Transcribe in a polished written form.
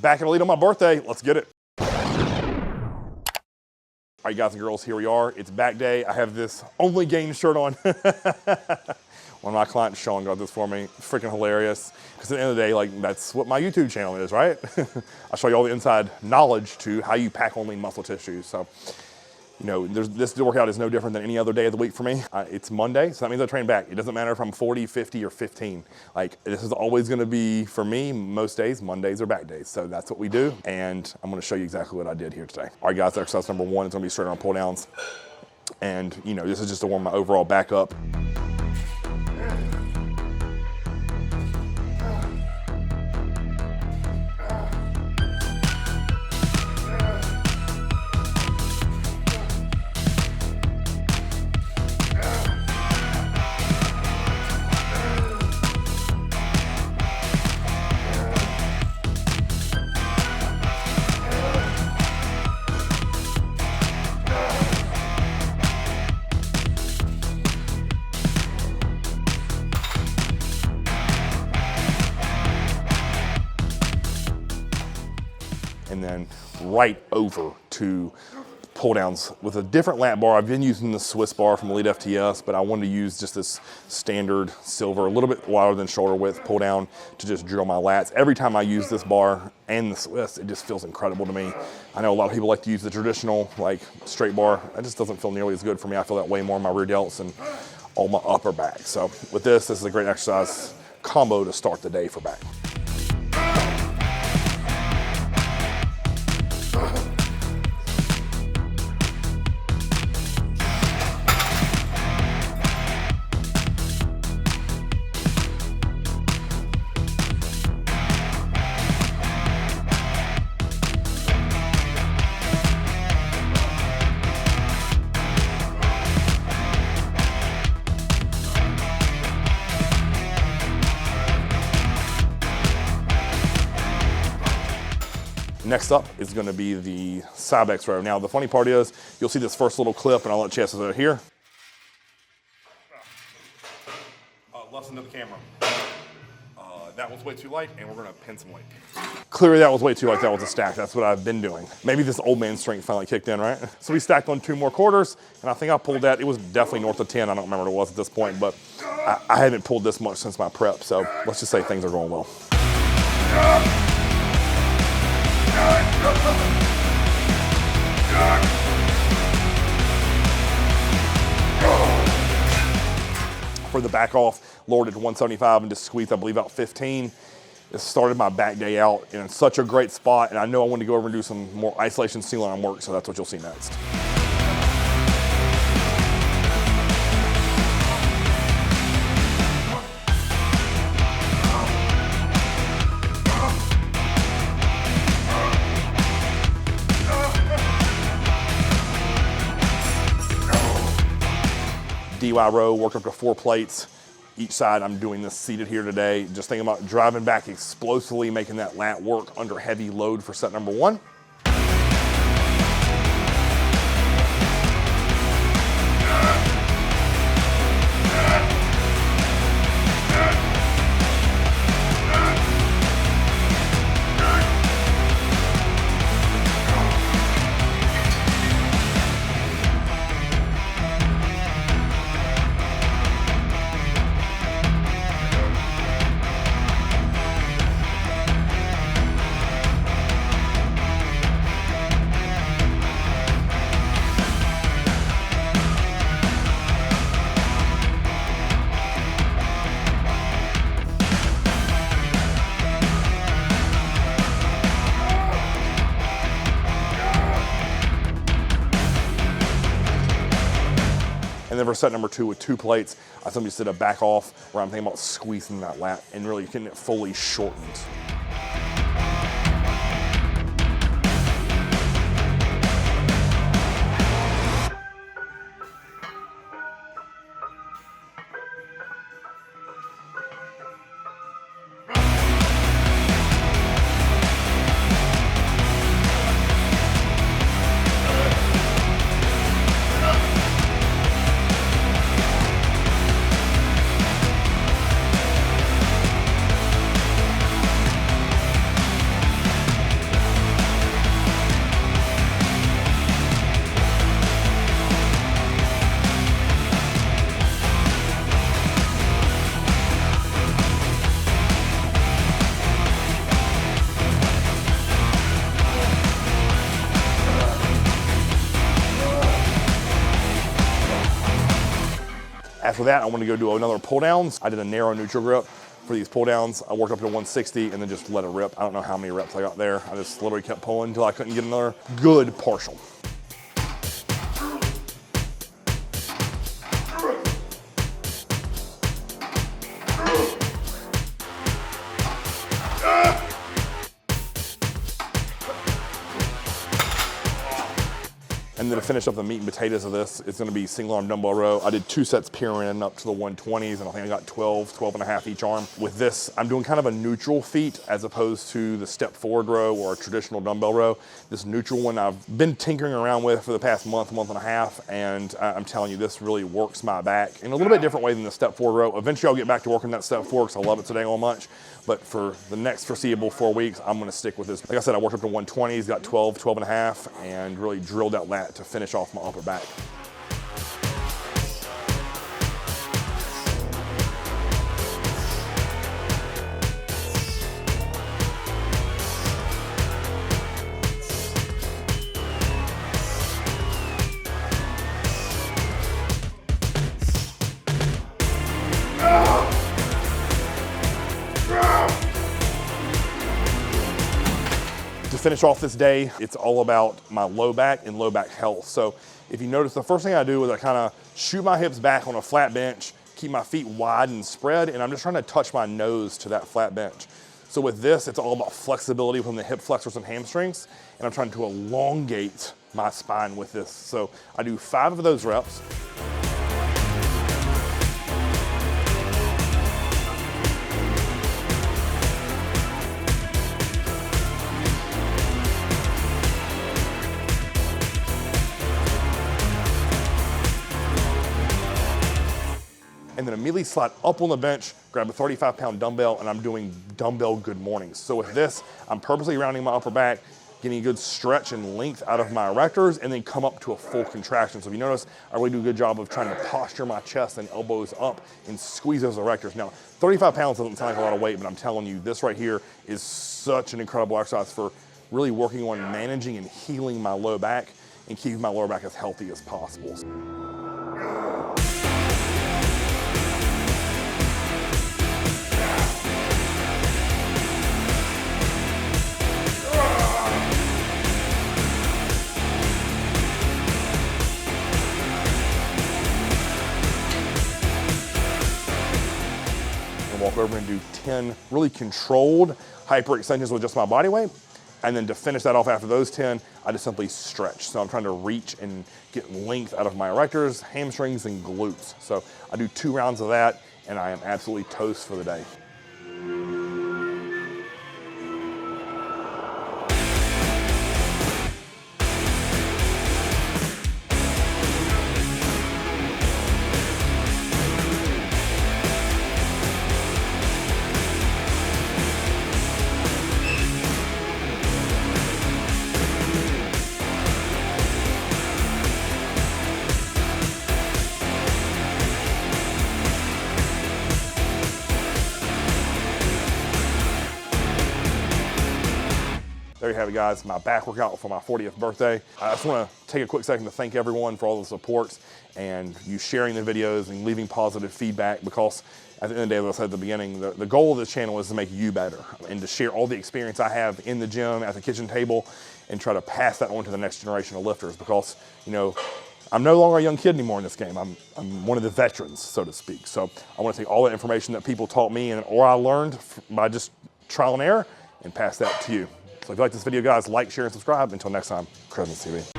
Back at Elite on my birthday, let's get it. All right, guys and girls, here we are. It's back day. I have this Only Gain shirt on. One of my clients, Sean, got this for me. Freaking hilarious. Because at the end of the day, like, that's what my YouTube channel is, right? I'll show you all the inside knowledge to how you pack only muscle tissue. So, you know, this workout is no different than any other day of the week for me. It's Monday, so that means I train back. It doesn't matter if I'm 40, 50, or 15. Like, this is always gonna be, for me, most days, Mondays are back days. So that's what we do, and I'm gonna show you exactly what I did here today. All right, guys, exercise number 1 is gonna be straight arm pull downs. And, you know, this is just to warm my overall back up. And then right over to pull downs with a different lat bar. I've been using the Swiss bar from Elite FTS, but I wanted to use just this standard silver, a little bit wider than shoulder width pull down to just drill my lats. Every time I use this bar and the Swiss, it just feels incredible to me. I know a lot of people like to use the traditional, like, straight bar. It just doesn't feel nearly as good for me. I feel that way more in my rear delts and all my upper back. So with this is a great exercise combo to start the day for back. Next up is gonna be the Cybex row. Now, the funny part is, you'll see this first little clip, and I'll let Chess over here. Left into the camera. That was way too light, and we're gonna pin some weight. Clearly that was way too light, that was a stack. That's what I've been doing. Maybe this old man strength finally kicked in, right? So we stacked on 2 more quarters, and I think I pulled that. It was definitely north of 10. I don't remember what it was at this point, but I haven't pulled this much since my prep, so let's just say things are going well. For the back off, lowered it to 175 and just squeezed, I believe, out 15. It started my back day out in such a great spot, and I know I want to go over and do some more isolation single arm work, so that's what you'll see next. DY row, worked up to 4 plates. Each side, I'm doing this seated here today. Just thinking about driving back explosively, making that lat work under heavy load for set number 1. And then for set number 2 with 2 plates, I simply just did a back off where I'm thinking about squeezing that lat and really getting it fully shortened. After that, I want to go do another pull downs. I did a narrow neutral grip for these pull downs. I worked up to 160 and then just let it rip. I don't know how many reps I got there. I just literally kept pulling until I couldn't get another good partial. And then to finish up the meat and potatoes of this, it's gonna be single arm dumbbell row. I did 2 sets pyramid up to the 120s, and I think I got 12 and a half each arm. With this, I'm doing kind of a neutral feat as opposed to the step forward row or a traditional dumbbell row. This neutral one I've been tinkering around with for the past month and a half, and I'm telling you, this really works my back in a little bit different way than the step forward row. Eventually I'll get back to working that step forward because I love it so dang on much. But for the next foreseeable 4 weeks, I'm gonna stick with this. Like I said, I worked up to 120s, got 12 and a half, and really drilled out lat to finish off my upper back. To finish off this day, it's all about my low back and low back health. So if you notice, the first thing I do is I kind of shoot my hips back on a flat bench, keep my feet wide and spread, and I'm just trying to touch my nose to that flat bench. So with this, it's all about flexibility from the hip flexors and hamstrings, and I'm trying to elongate my spine with this. So I do 5 of those reps. And then immediately slide up on the bench, grab a 35-pound dumbbell, and I'm doing dumbbell good mornings. So with this, I'm purposely rounding my upper back, getting a good stretch and length out of my erectors, and then come up to a full contraction. So if you notice, I really do a good job of trying to posture my chest and elbows up and squeeze those erectors. Now, 35 pounds doesn't sound like a lot of weight, but I'm telling you, this right here is such an incredible exercise for really working on managing and healing my low back and keeping my lower back as healthy as possible. Walk over and do 10 really controlled hyper extensions with just my body weight. And then to finish that off after those 10, I just simply stretch. So I'm trying to reach and get length out of my erectors, hamstrings, and glutes. So I do 2 rounds of that, and I am absolutely toast for the day. There you have it, guys, my back workout for my 40th birthday. I just want to take a quick second to thank everyone for all the support and you sharing the videos and leaving positive feedback, because at the end of the day, as I said at the beginning, the goal of this channel is to make you better and to share all the experience I have in the gym, at the kitchen table, and try to pass that on to the next generation of lifters, because, you know, I'm no longer a young kid anymore in this game. I'm one of the veterans, so to speak. So I want to take all the information that people taught me or I learned by just trial and error and pass that to you. So if you like this video, guys, like, share, and subscribe. Until next time, Crescent TV.